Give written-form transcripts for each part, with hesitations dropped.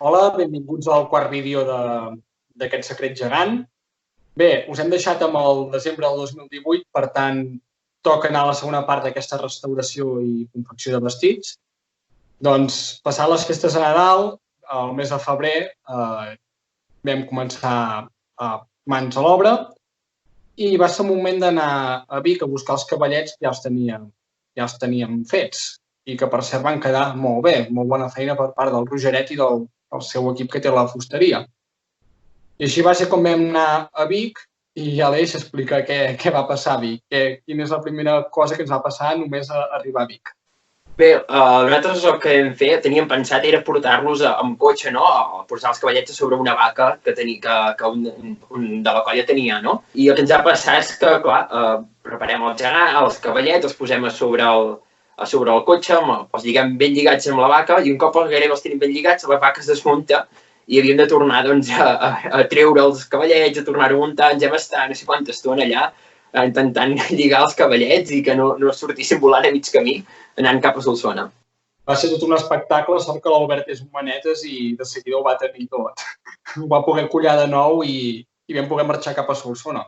Hola, benvinguts al quart vídeo d'aquest secret gegant. Bé, us hem deixat amb el desembre del 2018, per tant, toca anar a la segona part d'aquesta restauració i confecció de vestits. Doncs, passant les festes de Nadal, el mes de febrer, vam començar mans a l'obra i va ser un moment d'anar a Vic a buscar els cavallets que ja els teníem fets i que, per cert, van quedar molt bé, molt bona feina per part del Rogeret i del seu equip que té la fusteria. I així va ser com vam anar a Vic i ja l'Eix explica què va passar a Vic, quina és la primera cosa que ens va passar només a arribar a Vic. Bé, nosaltres el que vam fer, teníem pensat, era portar-los amb cotxe, no? Posar els cavallets sobre una vaca que un de la colla tenia, no? I el que ens va passar és que, clar, preparem els cavallets, els posem a sobre el cotxe, els lliguem ben lligats amb la vaca i un cop gairebé els tenim ben lligats, la vaca es desmunta i havíem de tornar doncs, a treure els cavallets, a tornar a muntar, ens vam estar no sé quanta estona allà intentant lligar els cavallets i que no sortissin volant a mig camí anant cap a Solsona. Va ser tot un espectacle, sort que l'Albert és un manetes i de seguida ho va tenir tot. Ho va poder collar de nou i vam poder marxar cap a Solsona.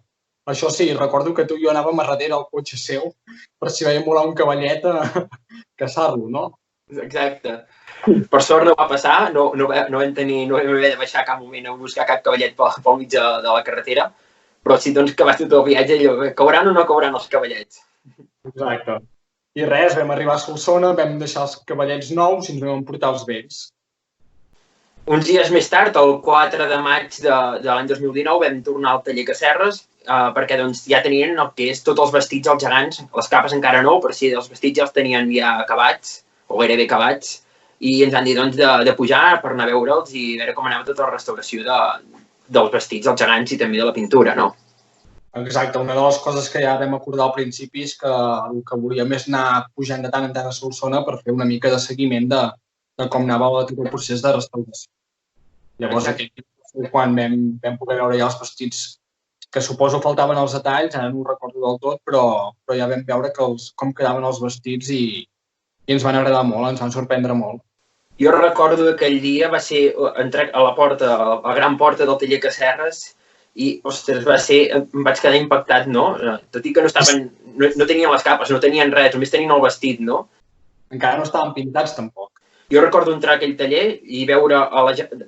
Això sí, recordo que tu i jo anàvem a darrere al cotxe seu per si veiem volar un cavallet a caçar-lo, no? Exacte. Per sort no va passar, no vam haver de baixar cap moment a buscar cap cavallet pel mig de la carretera, però sí doncs, que va ser tot el viatge i cauran o no cauran els cavallets. Exacte. I res, vam arribar a Solsona, vam deixar els cavallets nous i ens vam emportar els vells. Uns dies més tard, el 4 de maig de l'any 2019, vam tornar al taller Casserres perquè doncs, ja tenien el que és tots els vestits als gegants, les capes encara no, però sí, els vestits ja els tenien ja acabats, o gairebé acabats, i ens han dit doncs, de pujar per anar a veure'ls i veure com anava tota la restauració dels vestits als gegants i també de la pintura, no? Exacte, una de les coses que ja vam acordar al principi és que el que volíem és anar pujant de tant en tant a Solsona per fer una mica de seguiment de com anava tot el procés de restauració. Llavors, aquest quan vam poder veure ja els vestits, que suposo faltaven els detalls, ara no ho recordo del tot, però ja vam veure com quedaven els vestits i ens van agradar molt, ens van sorprendre molt. Jo recordo que aquell dia va ser entrar a la gran porta del taller Casserres i, ostres, em vaig quedar impactat, no? Tot i que no tenien les capes, no tenien res, només tenien el vestit, no? Encara no estaven pintats, tampoc. Jo recordo entrar a aquell taller i veure,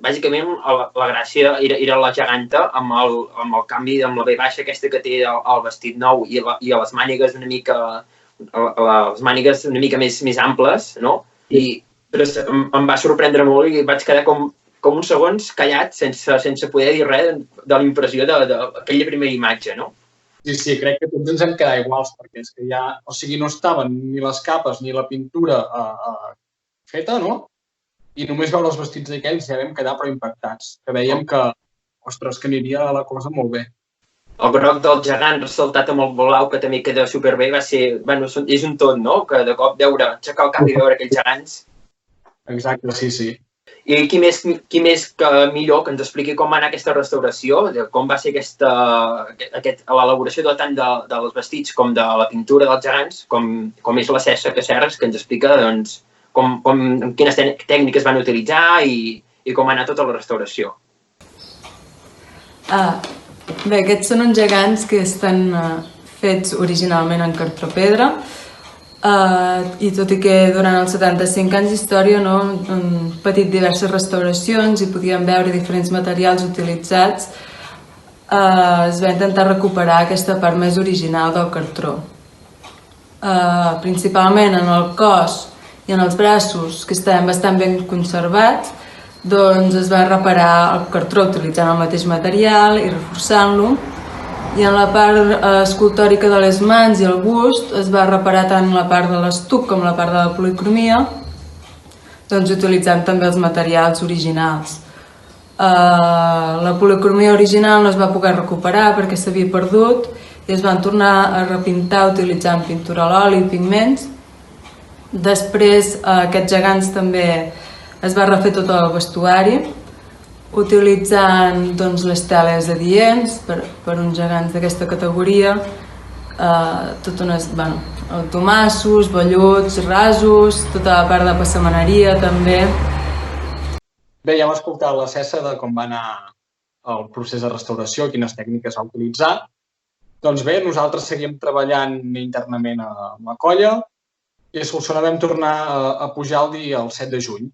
bàsicament, la gràcia era la geganta amb el canvi, amb la V baixa aquesta que té el vestit nou i les mànigues una mica més amples, no? Però em va sorprendre molt i vaig quedar com uns segons callat, sense poder dir res de la impressió d'aquella primera imatge, no? Sí, crec que tots ens hem quedat iguals, perquè és que ja, o sigui, no estaven ni les capes ni la pintura feta, no? I només veure els vestits d'aquells ja vam quedar però impactats, que veiem que, ostres, que aniria la cosa molt bé. El groc del gegant ressaltat amb el blau, que també queda superbé, va ser, bueno, és un tot, no? Que de cop aixecar el cap i veure aquells gegants. Exacte, sí. I qui més que millor que ens expliqui com va anar aquesta restauració, com va ser l'elaboració tant dels vestits com de la pintura dels gegants, com és la Cessa Casserres, que ens explica doncs, quines tècniques van utilitzar i com va anar tota la restauració. Bé, aquests són uns gegants que estan fets originalment en cartó-pedra i tot i que durant els 75 anys d'història han patit diverses restauracions i podíem veure diferents materials utilitzats, es va intentar recuperar aquesta part més original del cartó. Principalment en el cos i en els braços, que estaven bastant ben conservats, doncs es va reparar el cartó utilitzant el mateix material i reforçant-lo, i en la part escultòrica de les mans i el bust es va reparar tant la part de l'estuc com la part de la policromia, doncs utilitzant també els materials originals. La policromia original no es va poder recuperar perquè s'havia perdut i es van tornar a repintar utilitzant pintura a l'oli i pigments. Després, aquests gegants també es va refer tot el vestuari, utilitzant les teles adients per uns gegants d'aquesta categoria, tomassos, velluts, rasos, tota la part de passamaneria també. Bé, ja hem escoltat la Cessa de com va anar el procés de restauració, quines tècniques va utilitzar. Doncs bé, nosaltres seguim treballant internament a la colla i a Solsona vam tornar a pujar el 7 de juny,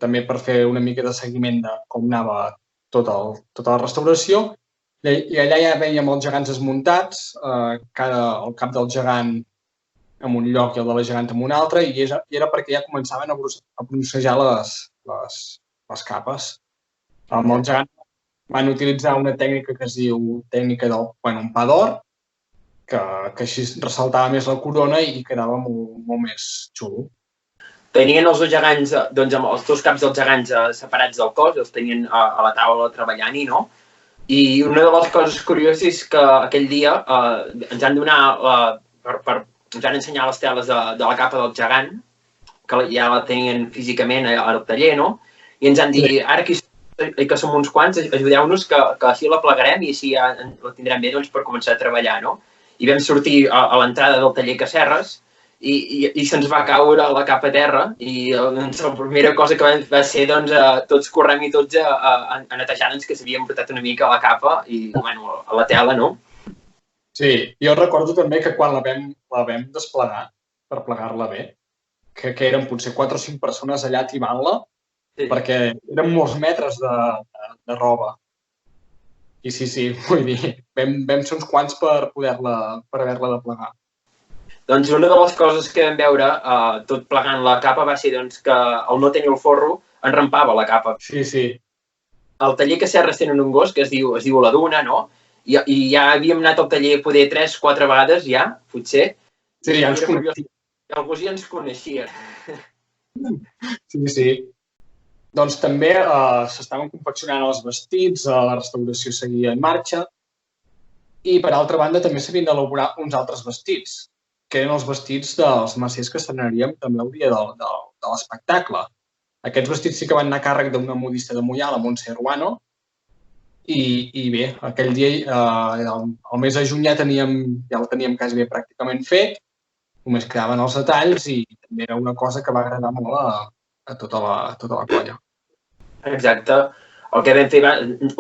també per fer una mica de seguiment de com anava tota la restauració. I allà ja veiem els gegants desmuntats, el cap del gegant en un lloc i el de la gegant en un altre, i era perquè ja començaven a broncejar les capes. Amb el gegant van utilitzar una tècnica que es diu tècnica del pa d'or, que així ressaltava més la corona i quedava molt més xulo. Tenien els dos gegants, doncs amb els dos caps dels gegants separats del cos, els tenien a la taula treballant-hi, no? I una de les coses curioses és que aquell dia ens han donat, ens van ensenyar les teles de la capa del gegant, que ja la tenien físicament al taller, no? I ens han dit, ara que som uns quants, ajudeu-nos que així la plegarem i així ja la tindrem bé per començar a treballar, no? I vam sortir a l'entrada del taller Cacerres i se'ns va caure la capa a terra i la primera cosa que va ser tots correm i tots a netejar-nos que s'havien portat una mica a la capa i a la tela, no? Sí, jo recordo també que quan la vam desplegar, per plegar-la bé, que eren potser 4 o 5 persones allà tibant-la, perquè eren molts metres de roba. I sí, vull dir, vam ser uns quants per haver-la de plegar. Doncs una de les coses que vam veure tot plegant la capa va ser que al no tenir el forro enrampava la capa. Sí. Al taller Cacerres tenen un gos que es diu la Duna, no? I ja havíem anat al taller poder 3-4 vegades ja, potser. Sí, ja ens coneixia. El gos ja ens coneixia. Sí. Doncs també s'estaven confeccionant els vestits, la restauració seguia en marxa i, per altra banda, també s'havien d'elaborar uns altres vestits, que eren els vestits dels macers que estrenaríem també el dia de l'espectacle. Aquests vestits sí que van anar a càrrec d'una modista de Moià, la Montse Ruano, i bé, aquell dia, el mes de juny ja el teníem quasi bé pràcticament fet, només quedaven els detalls i també era una cosa que va agradar molt a tota la colla. Exacte. El que vam fer,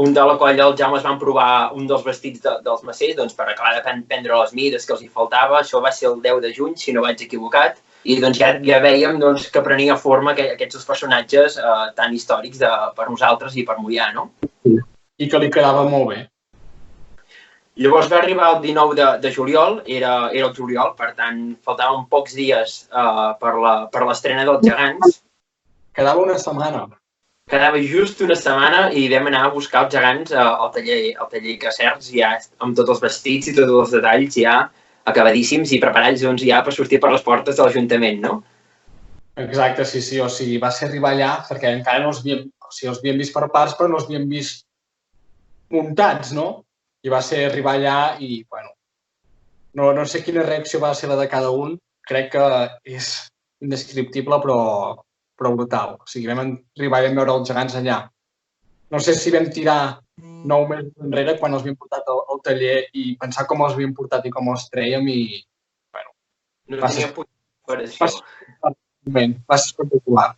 un de la colla, el Jaume, es van provar un dels vestits dels macers per acabar de prendre les mides que els hi faltava. Això va ser el 10 de juny, si no vaig equivocat. I ja veiem que prenia forma aquests dos personatges tan històrics per nosaltres i per Moià, no? I que li quedava molt bé. Llavors va arribar el 19 de juliol, era el juliol, per tant, faltaven pocs dies per l'estrena dels gegants. Quedava una setmana. Quedava just una setmana i vam anar a buscar els gegants al taller Cacerres, ja amb tots els vestits i tots els detalls ja acabadíssims i preparats ja per sortir per les portes de l'Ajuntament, no? Exacte, sí. O sigui, va ser arribar allà perquè encara no els havíem vist per parts, però no els havíem vist muntats, no? I va ser arribar allà i, bueno, no sé quina reacció va ser la de cada un. Crec que és indescriptible, però brutal. O sigui, vam arribar i vam veure els gegants allà. No sé si vam tirar 9 mesos enrere quan els havíem portat al taller i pensar com els havíem portat i com els trèiem i, bueno... No teníem per això. Va ser espectacular.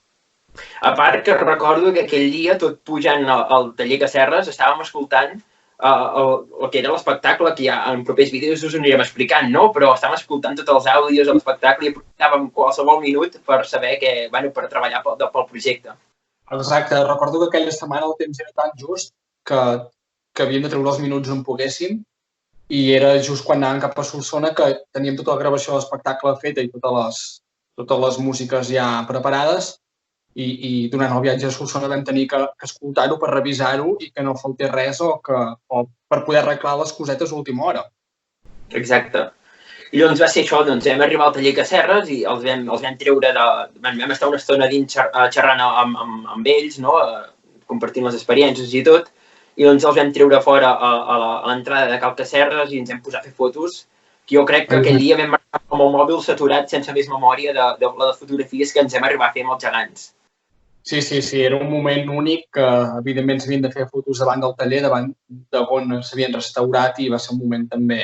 A part que recordo que aquell dia, tot pujant al taller Cacerres, estàvem escoltant el que era l'espectacle, que ja en propers vídeos us ho anirem explicant, no? Però estàvem escoltant tots els àudios de l'espectacle i aprofitàvem qualsevol minut per saber per treballar pel projecte. Exacte. Recordo que aquella setmana el temps era tan just que havíem de treure els minuts on poguéssim i era just quan anàvem cap a Solsona que teníem tota la gravació de l'espectacle feta i totes les músiques ja preparades i durant el viatge a Solsona vam tenir que escoltar-ho per revisar-ho i que no faltés res o per poder arreglar les cosetes a última hora. Exacte. I doncs va ser això, vam arribar al taller Cacerres i els vam treure vam estar una estona dins xerrant amb ells, no? Compartint les experiències i tot, i doncs els vam treure fora a l'entrada de Cal Cacerres i ens vam posar a fer fotos, que jo crec que aquell dia vam marcar amb el mòbil saturat sense més memòria de les fotografies que ens hem arribat a fer amb els gegants. Sí, era un moment únic que evidentment s'havien de fer fotos davant del taller, davant d'on s'havien restaurat i va ser un moment també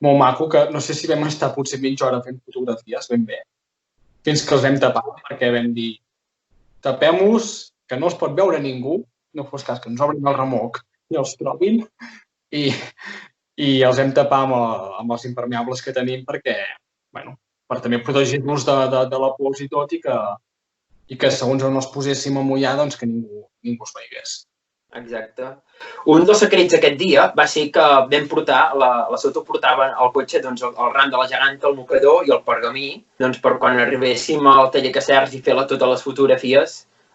molt maco que no sé si vam estar potser mitja hora fent fotografies ben bé, fins que els vam tapar perquè vam dir tapem-los que no es pot veure ningú, no fos cas que ens obrin el remoc i els trobin, i els hem tapar amb els impermeables que tenim perquè, bueno, per també protegir-nos de la pols i tot, i que segons on els poséssim a mullar, doncs que ningú es veigués. Exacte. Un dels secrets aquest dia va ser que vam portar, la Soto portava al cotxe doncs, el ram de la geganta, el mocador i el pergamí, doncs, per quan arribéssim al taller Casserres i fer totes les fotografies,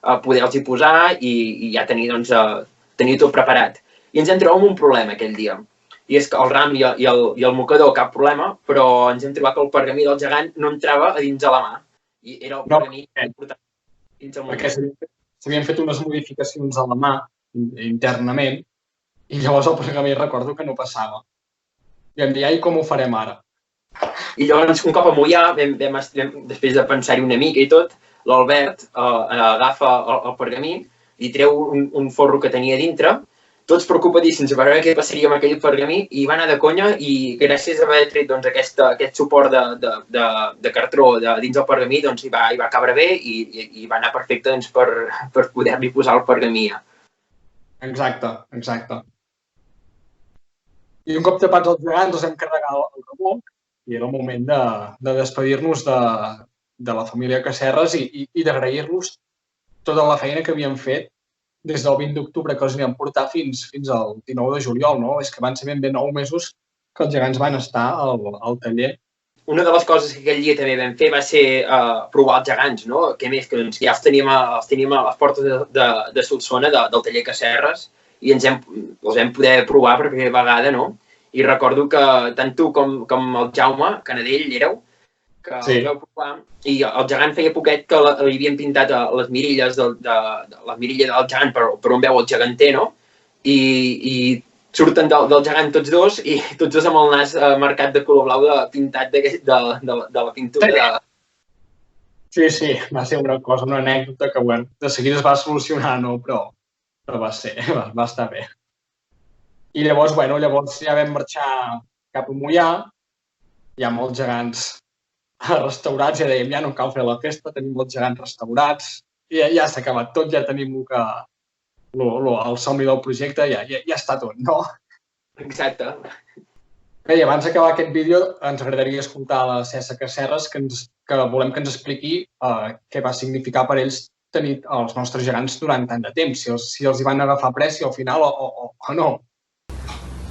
poder-los-hi posar i ja tenir tot preparat. I ens hem trobat amb un problema aquell dia. I és que el ram i el mocador, cap problema, però ens hem trobat que el pergamí del gegant no entrava a dins de la mà. I era el pergamí que portava dins el mocador. Perquè s'havien fet unes modificacions a la mà internament, i llavors el pergamí recordo que no passava. I em deia, ai, com ho farem ara? I llavors, un cop a mullar, després de pensar-hi una mica i tot, l'Albert agafa el pergamí i treu un forro que tenia dintre, tots preocupadíssims a veure què passaria amb aquell pergamí, i va anar de conya, i gràcies a haver tret doncs, aquest suport de cartró dins del pergamí, doncs, hi va cabre bé i va anar perfecte doncs, per poder-li posar el pergamí. Exacte. I un cop tapats els gegants, ens hem carregat el remoc i era el moment de despedir-nos de la família Casserres i d'agrair-los tota la feina que havien fet des del 20 d'octubre que els anirem portar fins al 19 de juliol, no? És que van ser ben 9 mesos que els gegants van estar al taller. Una de les coses que aquell dia també vam fer va ser provar els gegants, no? Què més, que doncs, ja els teníem a les portes de Solsona, del taller Casserres, i els vam poder provar per primera vegada, no? I recordo que tant tu com el Jaume Canadell éreu, que sí. El vau provar, i el gegant feia poquet que li havien pintat les mirilles la mirilla del gegant per on veu el geganter, no? I surten del gegant tots dos, i tots dos amb el nas marcat de color blau pintat de la pintura. Sí, va ser una anècdota que bueno, de seguida es va solucionar, no? Però va estar bé. I llavors ja vam marxar cap a Moià, ja amb els gegants restaurats, ja dèiem, ja no cal fer la festa, tenim els gegants restaurats, i ja s'ha acabat tot, ja tenim el somni del projecte, ja està tot, no? Exacte. Bé, i abans d'acabar aquest vídeo ens agradaria escoltar la Cessa Casserres, que volem que ens expliqui què va significar per ells tenir els nostres gegants durant tant de temps, si els hi van agafar pressió al final o no.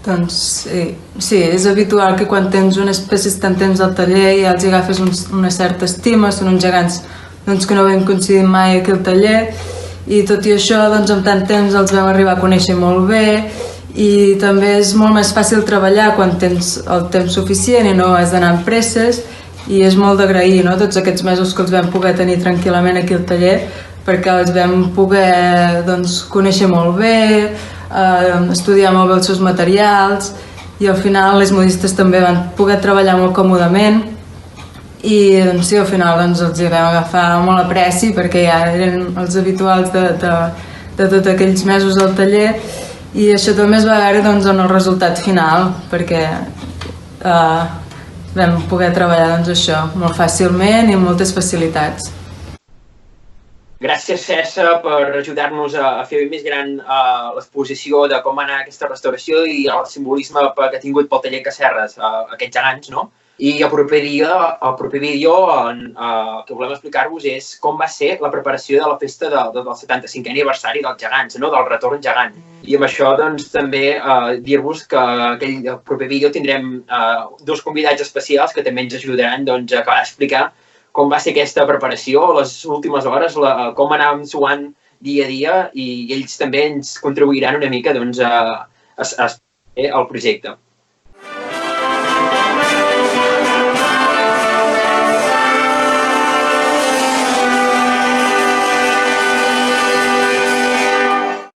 Doncs sí, és habitual que quan tens unes peces tant temps al taller ja els agafes una certa estima, són uns gegants que no vam coincidir mai aquí al taller, i tot i això amb tant temps els vam arribar a conèixer molt bé, i també és molt més fàcil treballar quan tens el temps suficient i no has d'anar amb presses, i és molt d'agrair tots aquests mesos que els vam poder tenir tranquil·lament aquí al taller, perquè els vam poder conèixer molt bé, estudiar molt bé els seus materials, i al final les modistes també van poder treballar molt còmodament, i sí, al final els hi vam agafar molt apreci perquè ja eren els habituals de tots aquells mesos al taller, i això també es va veure en el resultat final, perquè vam poder treballar això molt fàcilment i amb moltes facilitats. Gràcies, Cessa, per ajudar-nos a fer més gran l'exposició de com va anar aquesta restauració i el simbolisme que ha tingut pel taller Casserres aquests gegants, no? I el proper vídeo que volem explicar-vos és com va ser la preparació de la festa del 75è aniversari dels gegants, no? Del retorn gegant. I amb això també dir-vos que aquell proper vídeo tindrem dos convidats especials que també ens ajudaran a acabar d'explicar com va ser aquesta preparació, les últimes hores, com anàvem suant dia a dia, i ells també ens contribuiran una mica al projecte.